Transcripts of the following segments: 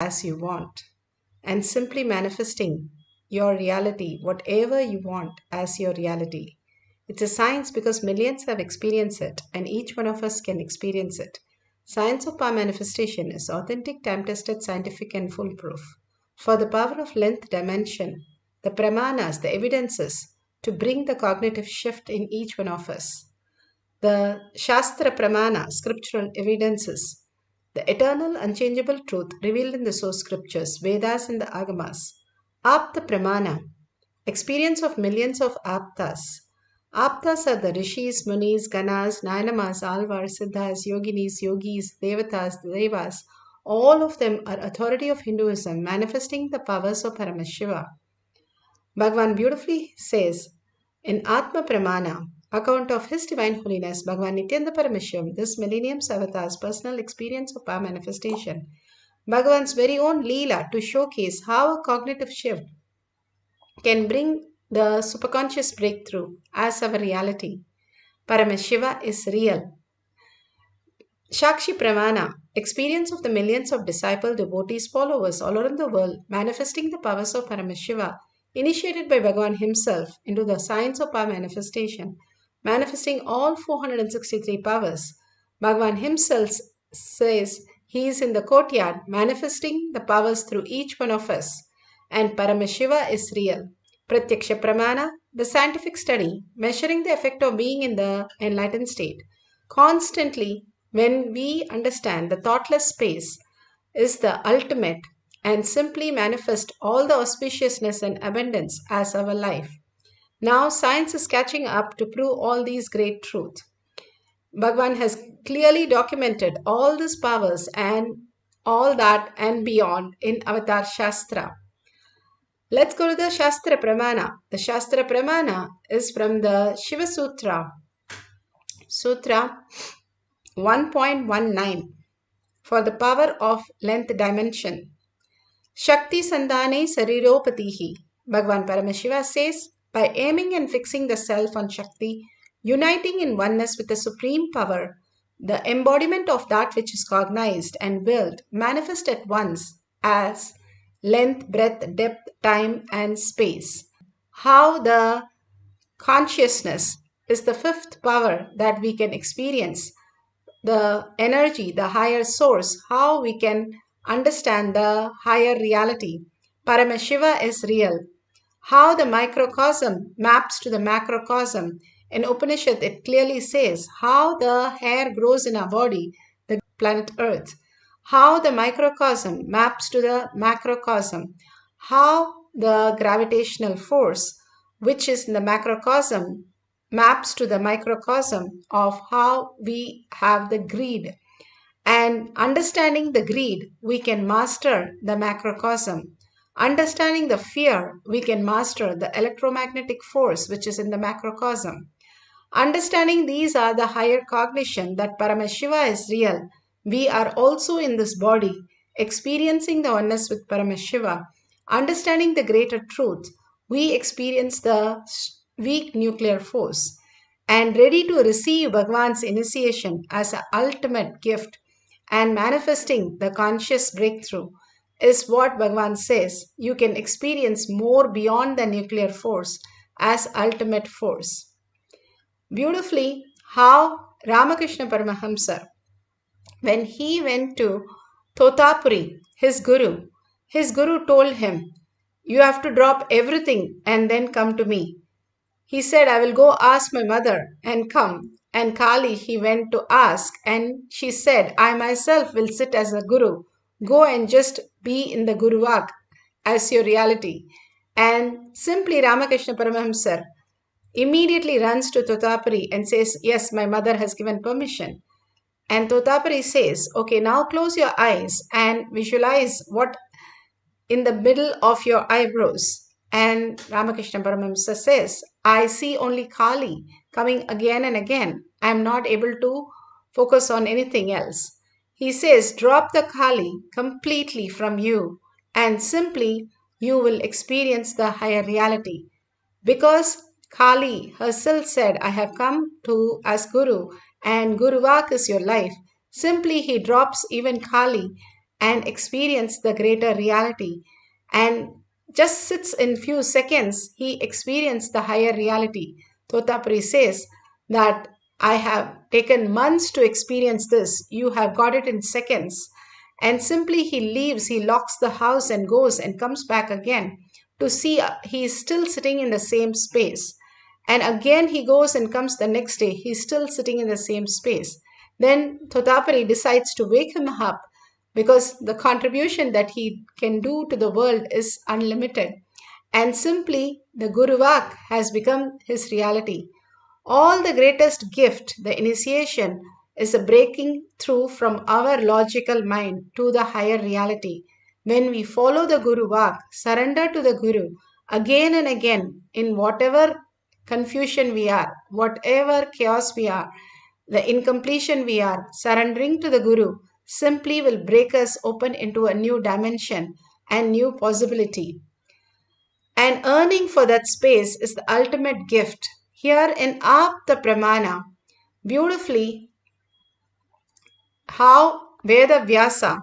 as you want, and simply manifesting your reality, whatever you want, as your reality. It's a science because millions have experienced it, and each one of us can experience it. Science of power manifestation is authentic, time-tested, scientific, and foolproof. For the power of length dimension, the pramanas, the evidences, to bring the cognitive shift in each one of us. The Shastra Pramana, scriptural evidences, the eternal unchangeable truth revealed in the source scriptures, Vedas and the Agamas. Apta Pramana, experience of millions of Aptas. Aptas are the Rishis, Munis, Ganas, Nayanamas, Alvars, Siddhas, Yoginis, Yogis, Devatas, Devas. All of them are authority of Hinduism, manifesting the powers of Paramashiva. Bhagavan beautifully says in Atma Pramana, account of His Divine Holiness, Bhagavan Nithyananda Paramashivam, this millennium's avatar's personal experience of power manifestation. Bhagavan's very own Leela to showcase how a cognitive shift can bring the superconscious breakthrough as our reality. Paramashiva is real. Shakshi Pramana, experience of the millions of disciple devotees, followers all around the world, manifesting the powers of Paramashiva, initiated by Bhagavan himself into the science of power manifestation, manifesting all 463 powers. Bhagavan himself says he is in the courtyard, manifesting the powers through each one of us, and Paramashiva is real. Pratyaksha Pramana, the scientific study, measuring the effect of being in the enlightened state. Constantly, when we understand the thoughtless space is the ultimate and simply manifest all the auspiciousness and abundance as our life. Now science is catching up to prove all these great truths. Bhagavan has clearly documented all these powers and all that and beyond in Avatar Shastra. Let's go to the Shastra Pramana. The Shastra Pramana is from the Shiva Sutra, Sutra 1.19, for the power of length dimension. Shakti Sandhane Sariropatihi. Bhagavan Paramashiva says, by aiming and fixing the self on Shakti, uniting in oneness with the supreme power, the embodiment of that which is cognized and willed manifest at once as length, breadth, depth, time, and space. How the consciousness is the fifth power that we can experience, the energy, the higher source, how we can understand the higher reality. Paramashiva is real. How the microcosm maps to the macrocosm. In Upanishad, it clearly says how the hair grows in our body, the planet Earth. How the microcosm maps to the macrocosm. How the gravitational force, which is in the macrocosm, maps to the microcosm of how we have the greed. And understanding the greed, we can master the macrocosm. Understanding the fear, we can master the electromagnetic force which is in the macrocosm. Understanding these are the higher cognition that Paramashiva is real. We are also in this body, experiencing the oneness with Paramashiva. Understanding the greater truth, we experience the weak nuclear force, and ready to receive Bhagavan's initiation as an ultimate gift and manifesting the conscious breakthrough is what Bhagavan says. You can experience more beyond the nuclear force as ultimate force. Beautifully, how Ramakrishna Paramahamsa, when he went to Totapuri, his guru told him, you have to drop everything and then come to me. He said, I will go ask my mother and come. And Kali he went to ask, and she said, I myself will sit as a guru. Go and just be in the Guruvak as your reality. And simply Ramakrishna Paramahamsa immediately runs to Totapuri and says, yes, my mother has given permission. And Totapuri says, okay, now close your eyes and visualize what in the middle of your eyebrows. And Ramakrishna Paramahamsa says, I see only Kali coming again and again. I am not able to focus on anything else. He says, drop the Kali completely from you and simply you will experience the higher reality. Because Kali herself said, I have come to as Guru and Guruvak is your life. Simply he drops even Kali and experience the greater reality. And just sits in few seconds, he experienced the higher reality. Totapuri says that I have taken months to experience this. You have got it in seconds. And simply he leaves, he locks the house and goes and comes back again to see he is still sitting in the same space. And again he goes and comes the next day, he's still sitting in the same space. Then Thotapari decides to wake him up because the contribution that he can do to the world is unlimited. And simply the Guru Vak has become his reality. All the greatest gift, the initiation, is a breaking through from our logical mind to the higher reality. When we follow the Guru Vak, surrender to the Guru again and again in whatever confusion we are, whatever chaos we are, the incompletion we are, surrendering to the Guru simply will break us open into a new dimension and new possibility. And earning for that space is the ultimate gift. Here in Apta Pramana, beautifully, how Veda Vyasa,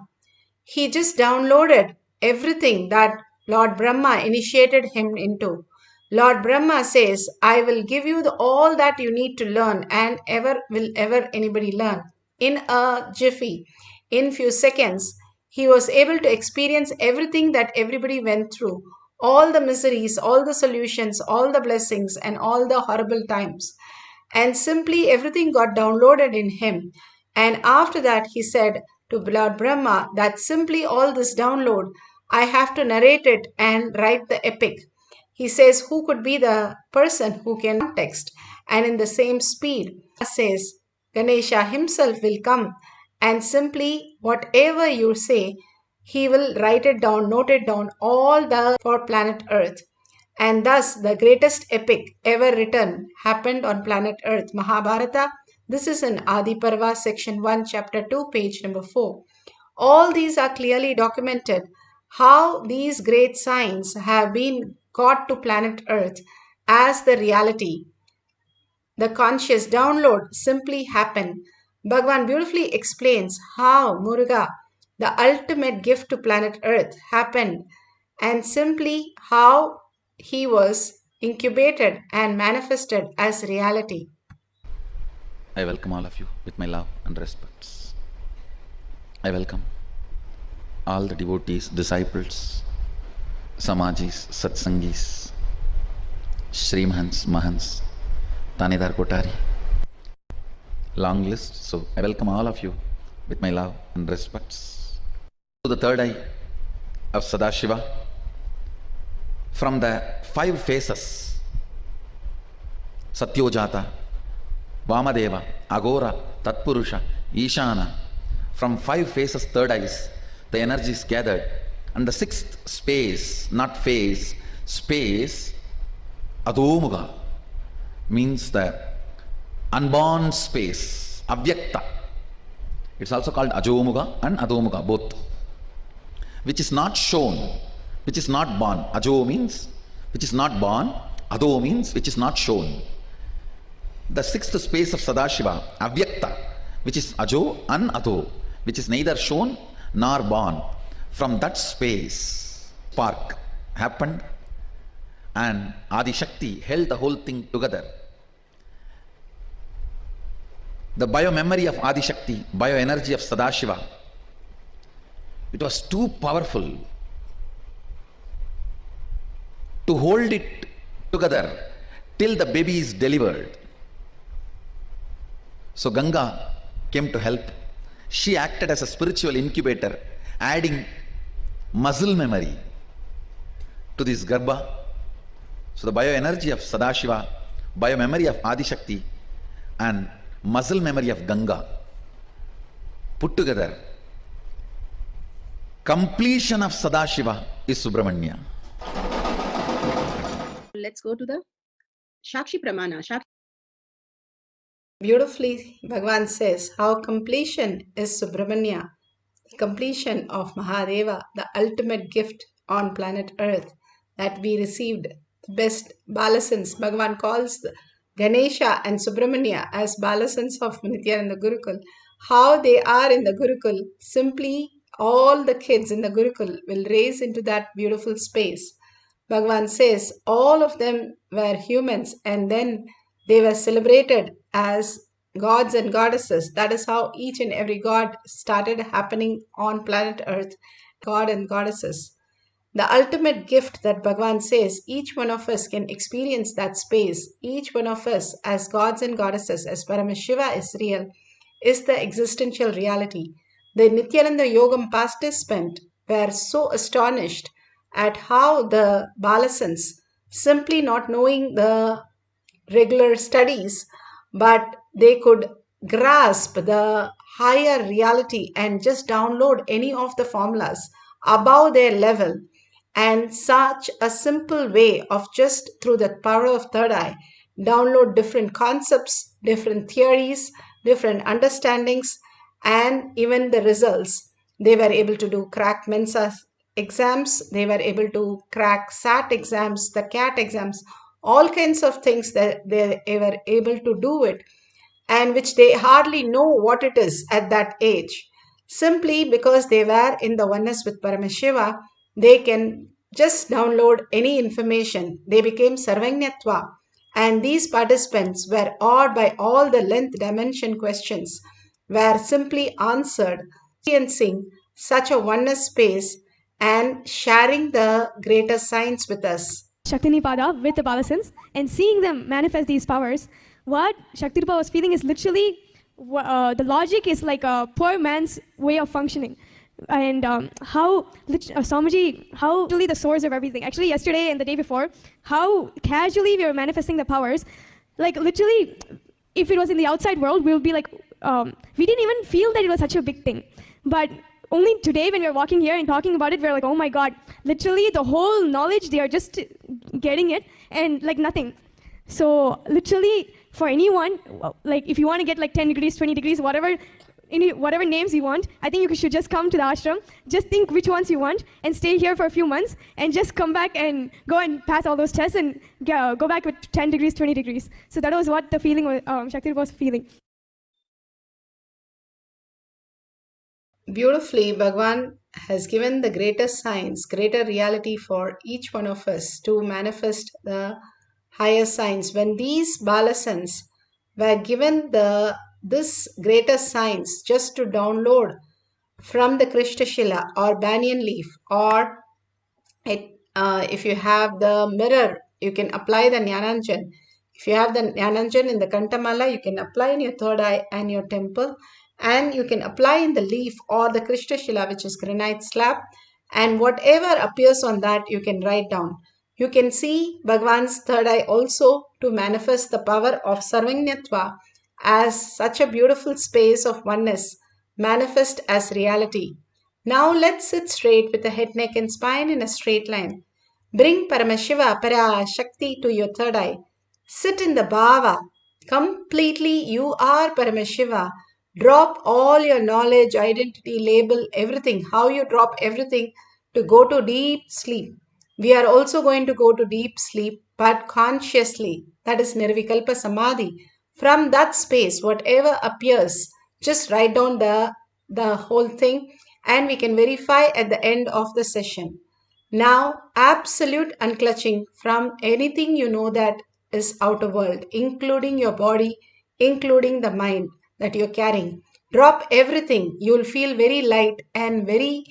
he just downloaded everything that Lord Brahma initiated him into. Lord Brahma says, I will give you all that you need to learn, and ever will ever anybody learn. In a jiffy, in few seconds, he was able to experience everything that everybody went through. All the miseries, all the solutions, all the blessings, and all the horrible times. And simply everything got downloaded in him. And after that, he said to Lord Brahma that simply all this download, I have to narrate it and write the epic. He says, who could be the person who can context? And in the same speed, says, Ganesha himself will come and simply whatever you say, he will write it down, note it down, all the for planet Earth. And thus the greatest epic ever written happened on planet Earth, Mahabharata. This is in Adi Parva, section 1, chapter 2, page number 4. All these are clearly documented, how these great signs have been got to planet Earth as the reality. The conscious download simply happened. Bhagavan beautifully explains how Muruga, the ultimate gift to planet Earth, happened, and simply how he was incubated and manifested as reality. I welcome all of you with my love and respects. I welcome all the devotees, disciples, Samajis, Satsangis, Srimahans, Mahans, Tanidar Kotari. Long list, so I welcome all of you with my love and respects. To the third eye of Sadashiva, from the 5 phases, Satyojata, Vamadeva, Agora, Tatpurusha, Ishana, from 5 phases, third eyes, the energy is gathered. And the 6th space, not phase, space, Adomuga, means the unborn space, Avyakta. It's also called Ajomuga and Adomuga, both. Which is not shown, which is not born. Ajo means which is not born, Ado means which is not shown. The 6th space of Sadashiva, Avyakta, which is Ajo and Ado, which is neither shown nor born. From that space, spark happened and Adi Shakti held the whole thing together. The bio-memory of Adi Shakti, bio-energy of Sadashiva, it was too powerful to hold it together till the baby is delivered. So Ganga came to help. She acted as a spiritual incubator, adding muscle memory to this Garbha. So the bioenergy of Sadashiva, biomemory of Adi Shakti, and muscle memory of Ganga put together, completion of Sadashiva is Subramanya. Let's go to the Shakshi Pramana. Beautifully, Bhagavan says how completion is Subramanya, completion of Mahadeva, the ultimate gift on planet Earth that we received, the best balasans. Bhagavan calls Ganesha and Subramanya as balasans of Nithyananda Gurukul. How they are in the Gurukul, simply all the kids in the Gurukul will raise into that beautiful space. Bhagavan says all of them were humans and then they were celebrated as gods and goddesses. That is how each and every god started happening on planet Earth, god and goddesses. The ultimate gift that Bhagavan says each one of us can experience that space, each one of us as gods and goddesses, as Paramashiva is real, is the existential reality. The Nithyananda Yogam participant were so astonished at how the Balasans, simply not knowing the regular studies, but they could grasp the higher reality and just download any of the formulas above their level. And such a simple way of just through the power of third eye, download different concepts, different theories, different understandings, and even the results. They were able to do crack Mensa exams, they were able to crack SAT exams, the CAT exams, all kinds of things that they were able to do it, and which they hardly know what it is at that age. Simply because they were in the oneness with Paramashiva, they can just download any information. They became Sarvanyatva. And these participants were awed by all the length dimension questions, were simply answered, experiencing such a oneness space and sharing the greater science with us. Shaktinipada with the Balasans and seeing them manifest these powers, what Shaktirupa was feeling is literally the logic is like a poor man's way of functioning. And how Swamiji, how literally the source of everything. Actually, yesterday and the day before, how casually we were manifesting the powers. Like literally, if it was in the outside world, we would be like, we didn't even feel that it was such a big thing. But only today when we were walking here and talking about it, we're like, oh my God, literally the whole knowledge, they are just getting it and like nothing. So literally for anyone, like if you want to get like 10 degrees, 20 degrees, whatever names you want, I think you should just come to the ashram, just think which ones you want and stay here for a few months and just come back and go and pass all those tests and go back with 10 degrees, 20 degrees. So that was what the feeling was, Shakti was feeling. Beautifully, Bhagavan has given the greater science, greater reality for each one of us to manifest the higher science. When these Balasans were given this greater science just to download from the Krishnashila or banyan leaf, or if you have the mirror, you can apply the Jnananjan. If you have the Jnananjan in the Kantamala, you can apply in your third eye and your temple. And you can apply in the leaf or the Krishnashila, which is granite slab, and whatever appears on that you can write down. You can see Bhagavan's third eye also to manifest the power of Sarvanyatva as such a beautiful space of oneness, manifest as reality. Now let's sit straight with the head, neck and spine in a straight line. Bring Paramashiva, Parashakti to your third eye. Sit in the bhava. Completely you are Paramashiva. Drop all your knowledge, identity, label, everything. How you drop everything to go to deep sleep. We are also going to go to deep sleep, but consciously. That is Nirvikalpa Samadhi. From that space, whatever appears, just write down the whole thing and we can verify at the end of the session. Now, absolute unclutching from anything you know that is outer world, including your body, including the mind that you're carrying. Drop everything. You'll feel very light and very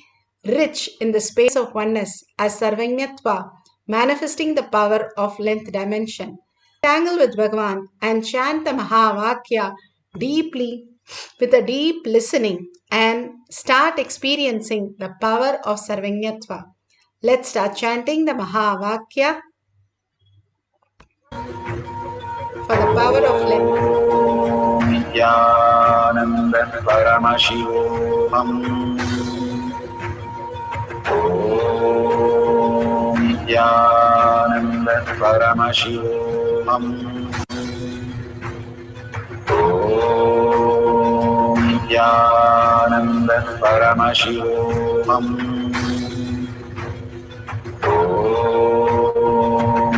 rich in the space of oneness as Sarvanyatva, manifesting the power of length dimension. Tangle with Bhagavan and chant the Mahavakya deeply with a deep listening and start experiencing the power of Sarvanyatva. Let's start chanting the Mahavakya for the power of length. Nithyananda Paramashivoham. Om Nithyananda Paramashivoham. Om Nithyananda Paramashivoham. Om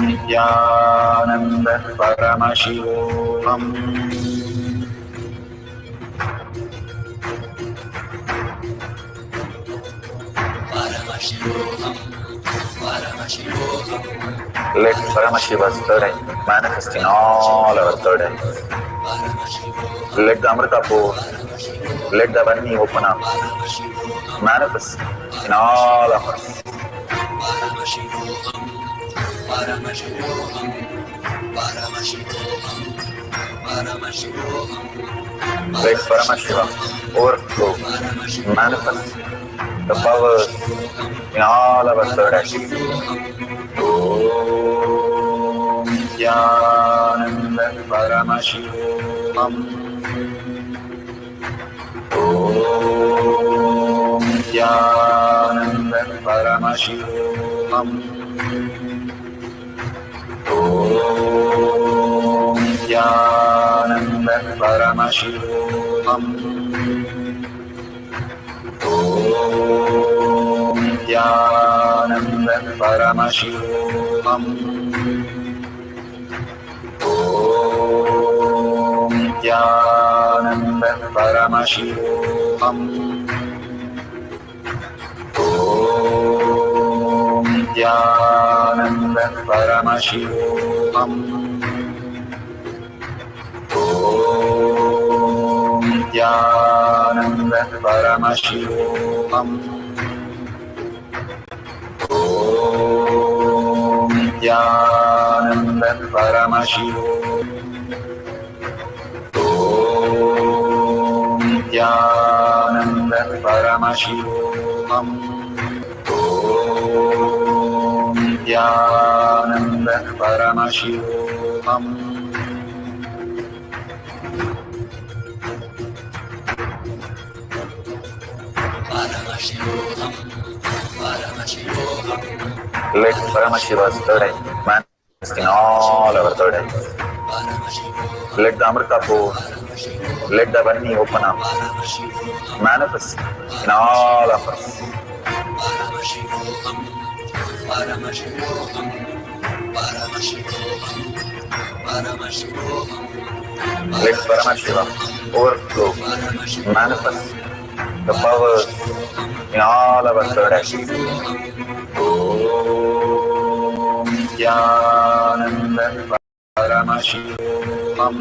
Nithyananda Paramashivoham. Let Paramashiva's third eye manifest in all our third eyes. Let the Amrita pour, let the Vani open up, manifest in all of us. Let Paramashiva overflow, manifest the powers in all our third eyes. Om Nithyananda Paramashivoham. Om Nithyananda Paramashivoham. Om Nithyananda Paramashivoham. Om Nithyananda Paramashivoham. Om Nithyananda Paramashivoham. Om Nithyananda Paramashivoham. Om Nithyananda Paramashivoham. Om Nithyananda Paramashivoham. Om Nithyananda Paramashivoham. Om Nithyananda Paramashivoham. Let Paramashiva's third eye manifest in all our third eyes. Let the Amrita pour, let the Vani open up, manifest in all of us. Let Paramashiva overflow, manifest the powers in all our third eyes. Om Nithyananda Paramashivoham.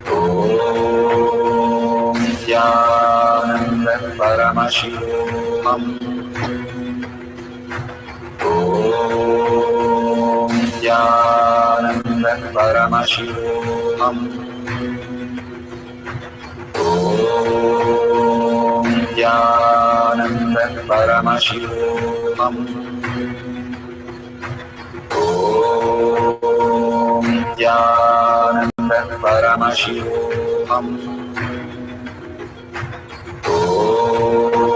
Om Nithyananda Paramashivoham. Om Nithyananda Paramashivoham. Om Nithyananda Paramashivoham. Om Nithyananda Paramashivoham.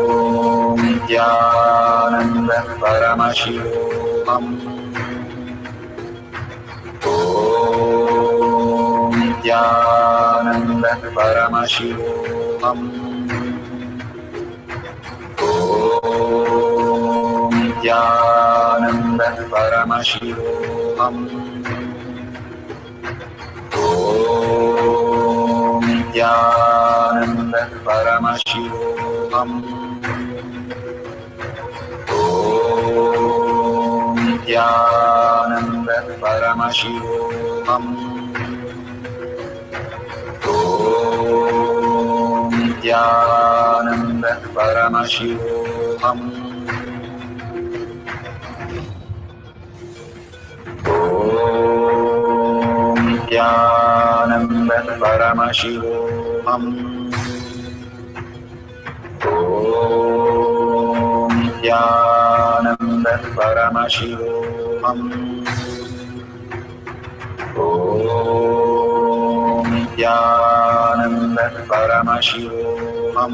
Om Nithyananda Paramashivoham. Om Nithyananda Paramashivoham. Om Nithyananda Paramashivoham. Om Nithyananda Paramashivoham. Om Nithyananda Paramashivoham. Om Nithyananda Paramashivoham. Om Nithyananda Paramashivoham. Om Nithyananda Paramashivoham. Om Nithyananda Paramashivoham.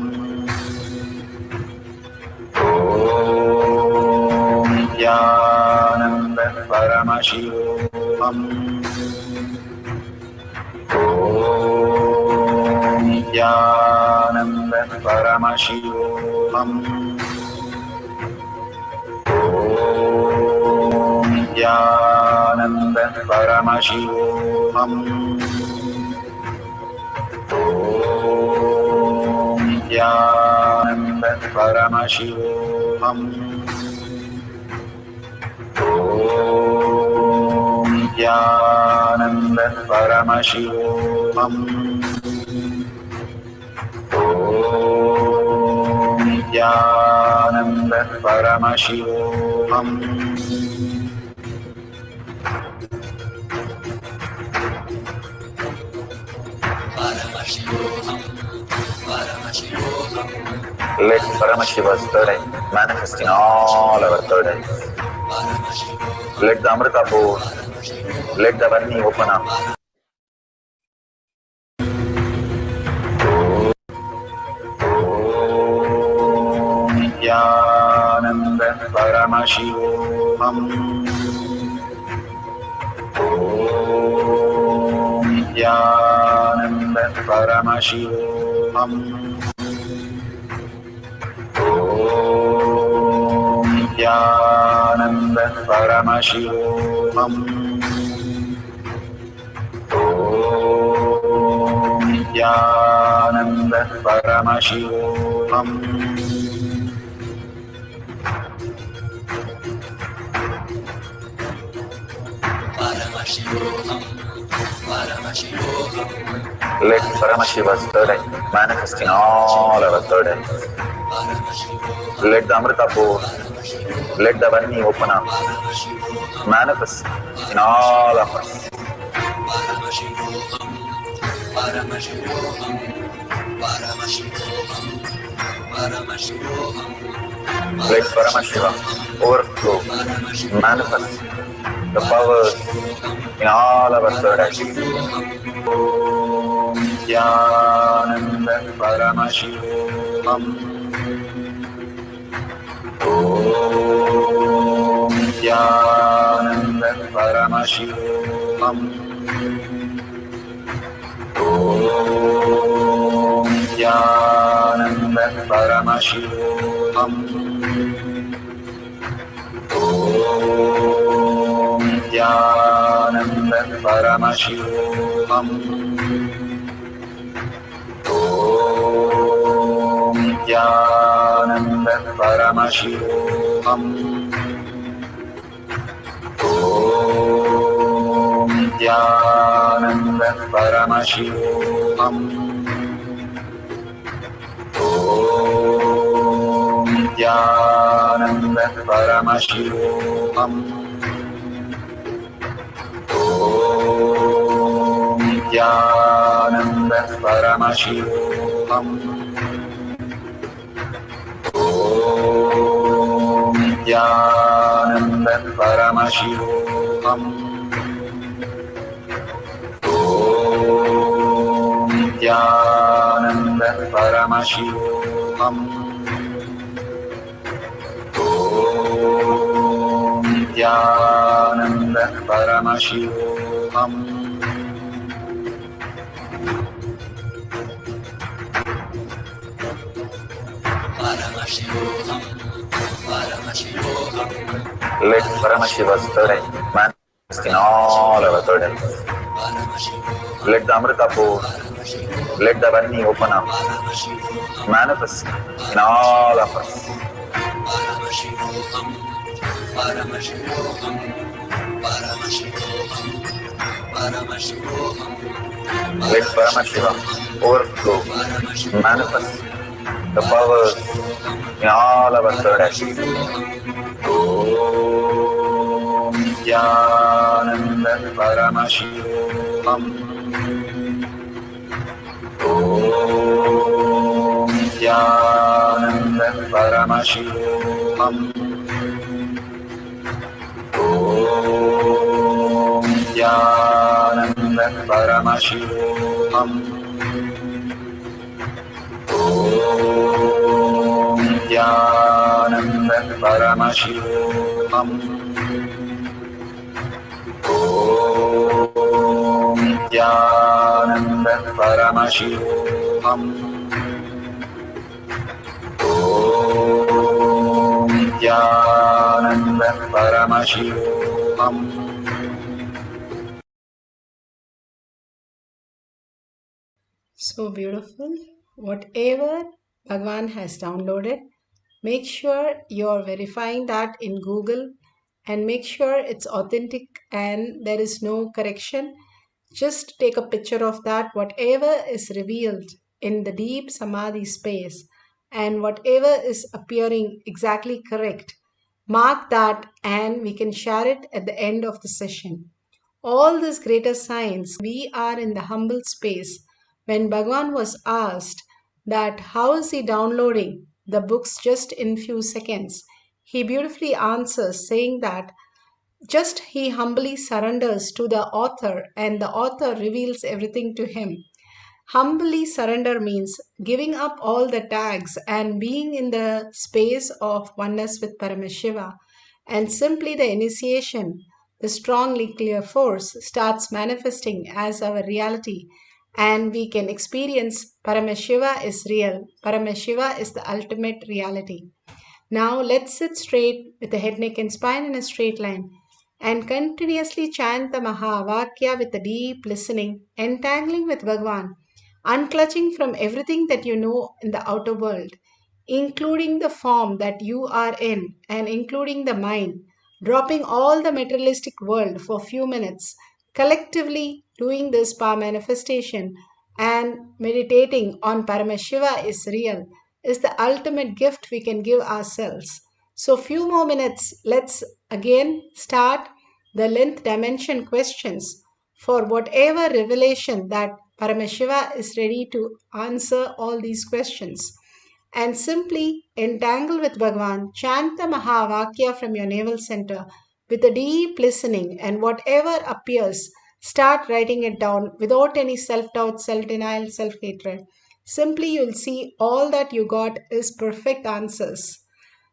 Om Nithyananda Paramashivoham. Om Nithyananda Paramashivoham. Om Nithyananda Paramashivoham. Om Nithyananda Paramashivoham. Om Nithyananda Paramashivam. Om Nithyananda Paramashivoham. Let Paramashiva's third eye manifest in all our third eyes. Let the Amrita pour, let the Varni open up. Om Nithyananda Paramashivoham. Om Nithyananda Paramashivoham. Om Nithyananda Paramashivoham. Om Nithyananda Paramashivoham. Let Paramashiva's third eye manifest in all our third eyes. Let the Amrita pour, let the Varni open up, manifest in all of us. Let Paramashiva overflow, manifest the powers in all our third eyes. Om Nithyananda Paramashivoham. Om Nithyananda Paramashivoham. Om Nithyananda Paramashivoham. Om Nithyananda Paramashivoham. Om Nithyananda Paramashivoham. Om Nithyananda Paramashivoham. Om Nithyananda Paramashivoham. Om Nithyananda Paramashivoham. Om Nithyananda Paramashivoham. Om Nithyananda Paramashivoham. Om Nithyananda Paramashivoham. Let Paramashiva's third eye manifest in all our third eyes. Let the Amrita pour, let the Varni open up, manifest in all of us. Let Paramashiva overflow, manifest the powers in all our third eyes. Om Nithyananda Paramashivoham. Om Nithyananda Paramashivoham. Om Nithyananda Paramashivoham. Om Nithyananda Paramashivoham. Om Nithyananda Paramashivoham. Om Nithyananda Paramashivoham. So beautiful. Whatever Bhagwan has downloaded. Make sure you're verifying that in Google and make sure it's authentic and there is no correction. Just take a picture of that, whatever is revealed in the deep samadhi space and whatever is appearing exactly correct. Mark that and we can share it at the end of the session. All this greater science, we are in the humble space. When Bhagwan was asked that how is he downloading the books just in few seconds, he beautifully answers saying that just he humbly surrenders to the author and the author reveals everything to him. Humbly surrender means giving up all the tags and being in the space of oneness with Paramashiva. And simply the initiation, the strongly clear force, starts manifesting as our reality. And we can experience Paramashiva is real. Paramashiva is the ultimate reality. Now let's sit straight with the head, neck, and spine in a straight line and continuously chant the Mahavakya with a deep listening, entangling with Bhagwan, unclutching from everything that you know in the outer world, including the form that you are in and including the mind, dropping all the materialistic world for a few minutes, collectively doing this power manifestation and meditating on Paramashiva is real, is the ultimate gift we can give ourselves. So, few more minutes, let's again start the length dimension questions for whatever revelation that Paramashiva is ready to answer all these questions. And simply entangle with Bhagwan, chant the Mahavakya from your navel center with a deep listening, and whatever appears, start writing it down without any self doubt, self denial, self hatred. Simply, you'll see all that you got is perfect answers.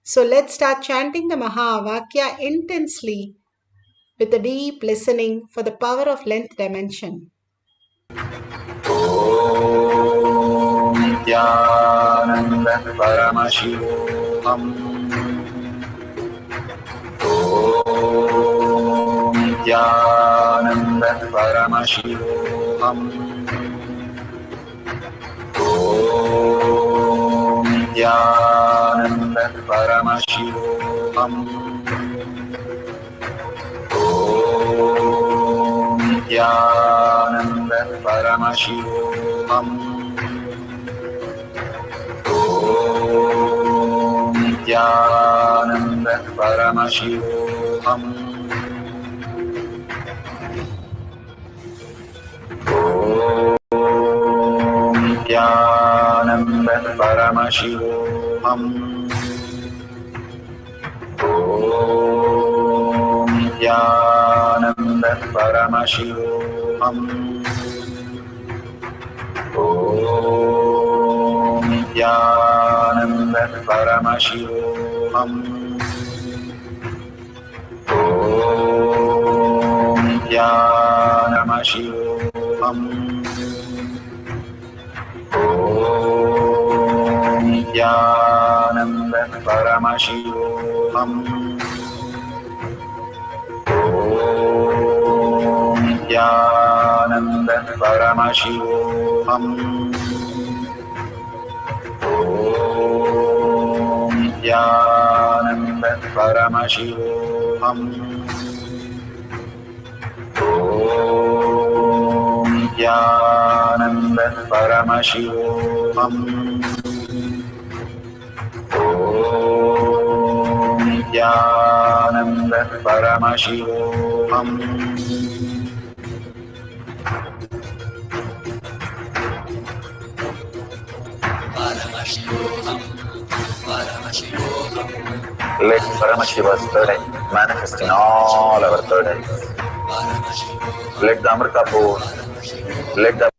So let's start chanting the Mahavakya intensely with a deep listening for the power of length dimension. Om Nithyananda Paramashivoham. Om Nithyananda Paramashivoham. Om Nithyananda Paramashivoham. Om Nithyananda Paramashivoham. Om Nithyananda Paramashivoham. Om Nithyananda Paramashivoham. Om Nithyananda Paramashivoham. Om Nithyananda Paramashivoham. Om Nithyanamashivham. Om Nithyananda Paramashivoham. Om Nithyananda Paramashivoham. Om Nithyananda Paramashivoham. Om Nithyananda Paramashivoham. Om Nithyananda Paramashivoham. Let Paramashiva's third eye manifest in all our third eyes. Let the Amrita pour, let the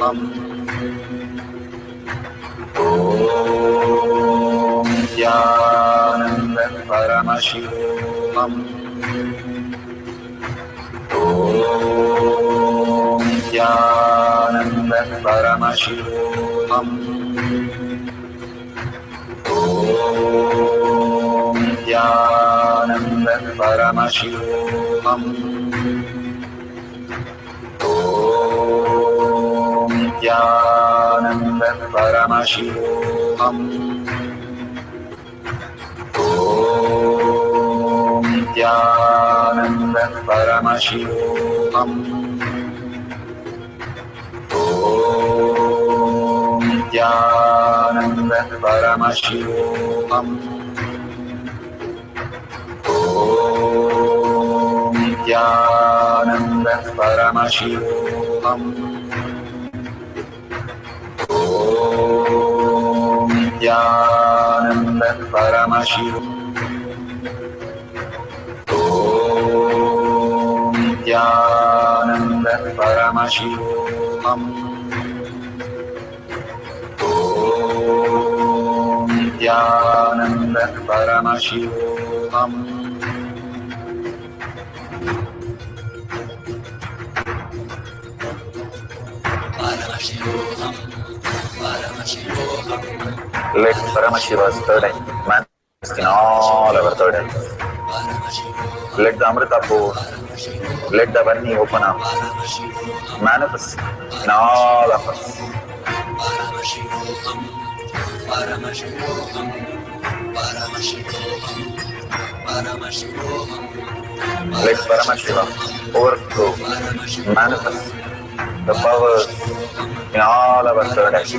Om Nithyananda Paramashivoham. Om Nithyananda Paramashivoham. Om Nithyananda Paramashivoham. Om Nithyananda Paramashivoham. Om Nithyananda Paramashivoham. Om Nithyananda Paramashivoham. Om Nithyananda Paramashivoham. Om Nithyananda Paramashivoham. Om Nithyananda Paramashivoham. Om Nithyananda Paramashivoham. Let Paramashiva's third eye manifest in all our third eyes. Let the Amrita pour, let the Vani open up, manifest in all of us. Let Paramashiva overflow, manifest the powers in all our third eyes.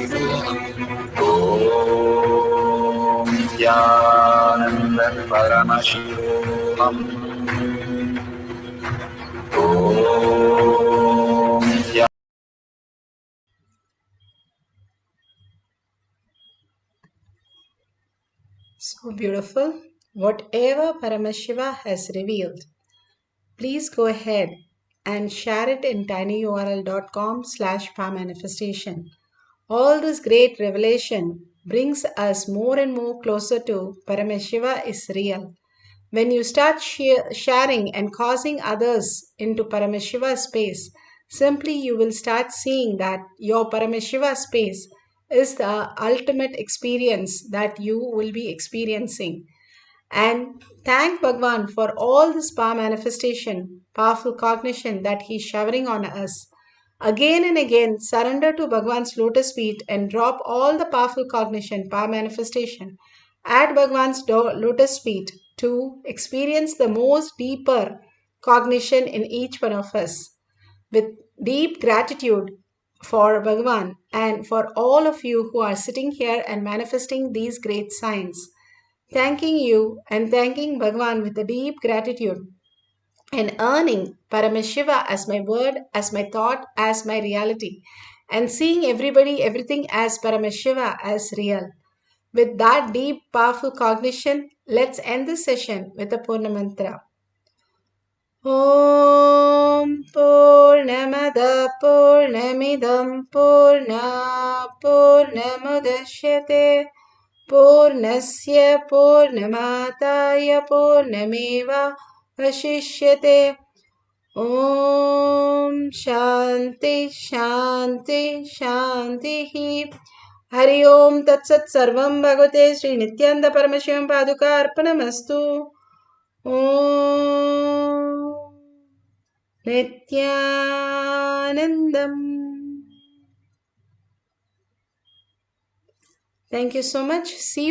Om Nithyananda Paramashivoham. Om Nithyananda. So beautiful. Whatever Paramashiva has revealed, please go ahead and share it in tinyurl.com/powermanifestation. All this great revelation brings us more and more closer to Paramashiva is real. When you start sharing and causing others into Paramashiva space, simply you will start seeing that your Paramashiva space is the ultimate experience that you will be experiencing. And thank Bhagwan for all this power manifestation, powerful cognition that He's showering on us. Again and again, surrender to Bhagwan's lotus feet and drop all the powerful cognition, power manifestation at Bhagwan's lotus feet to experience the most deeper cognition in each one of us. With deep gratitude for Bhagwan and for all of you who are sitting here and manifesting these great signs. Thanking you and thanking Bhagwan with a deep gratitude and earning Paramashiva as my word, as my thought, as my reality, and seeing everybody, everything as Paramashiva as real. With that deep, powerful cognition, let's end this session with a Purna Mantra. Om Purnamada Purnamidam Purna Purnamudashyate Purnasya Purnamataya Purnameva Vashishyate. Om Shanti Shanti Shanti. Hari Om Tat Sat Sarvam Bhagavate Sri Nithyananda Paramashivam Paduka Arpanamastu. Om Nithyanandam. Thank you so much. See you.